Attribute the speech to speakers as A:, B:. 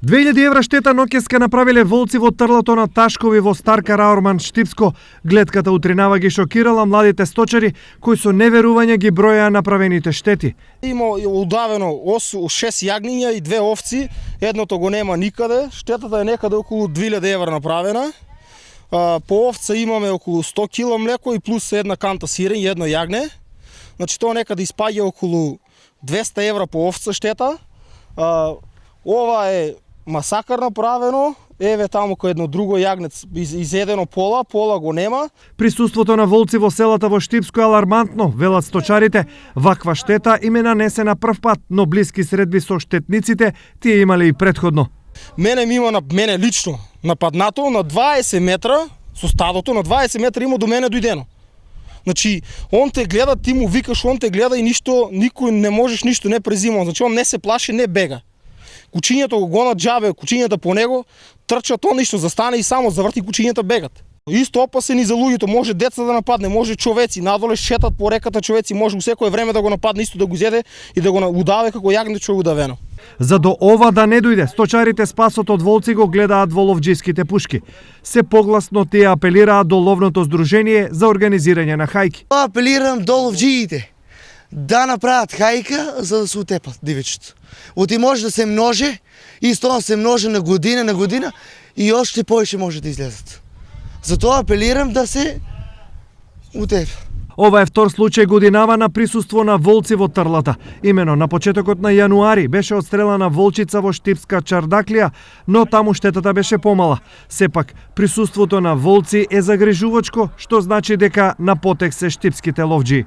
A: 2000 евра штета ноќеска направиле волци во трлото на Ташкови во Старка Раорман Штипско. Гледката утринава ги шокирала младите сточари кои со неверување ги бројаа направените штети.
B: Има удавено 6 јагниња и 2 овци, едното го нема никаде, штетата е некаде околу 2000 евра направена. По овца имаме околу 100 кг млеко и плюс една канта сирење и едно јагне. Значи тоа некаде испаѓа околу 200 евра по овца штета. Ова е масакар направено, еве таму кој едно друго јагнец изедено пола го нема.
A: Присуството на волци во селата во Штипско е алармантно, велат сточарите. Ваква штета им е нанесена прв пат, но блиски средби со штетниците тие имале и претходно.
B: Мене лично нападнато на 20 метра со стадото, на 20 метра има до мене дојдено. Значи, он те гледа, ти му викаш, он те гледа и ништо, никој не можеш ништо не презима. Значи, он не се плаши, не бега. Кучињата го гонат джабе, кучињата по него, трчат, он ништо застане и само заврти кучињата бегат. Исто опасен и за луѓето, може деца да нападне, може човеци, надоле шетат по реката човеци, може у секое време да го нападне, исто да го зеде и да го удаве како јагнечко удавено.
A: За до ова да не дојде, сточарите спасот од волци го гледаат во ловџиските пушки. Се погласно тие апелираат до ловното здружение за организирање на хајки.
C: Апелирам до ловџиите да направат хајка за да се утепат дивечето. Оти може да се множе, исто се множе на година и още повеќе може да излезат. Затоа апелирам да се утепа.
A: Ова е втор случај годинава на присуство на волци во трлата. Имено на почетокот на јануари беше отстрелана волчица во Штипска Чардаклија, но таму штетата беше помала. Сепак, присуството на волци е загрижувачко, што значи дека на потек се штипските ловџии.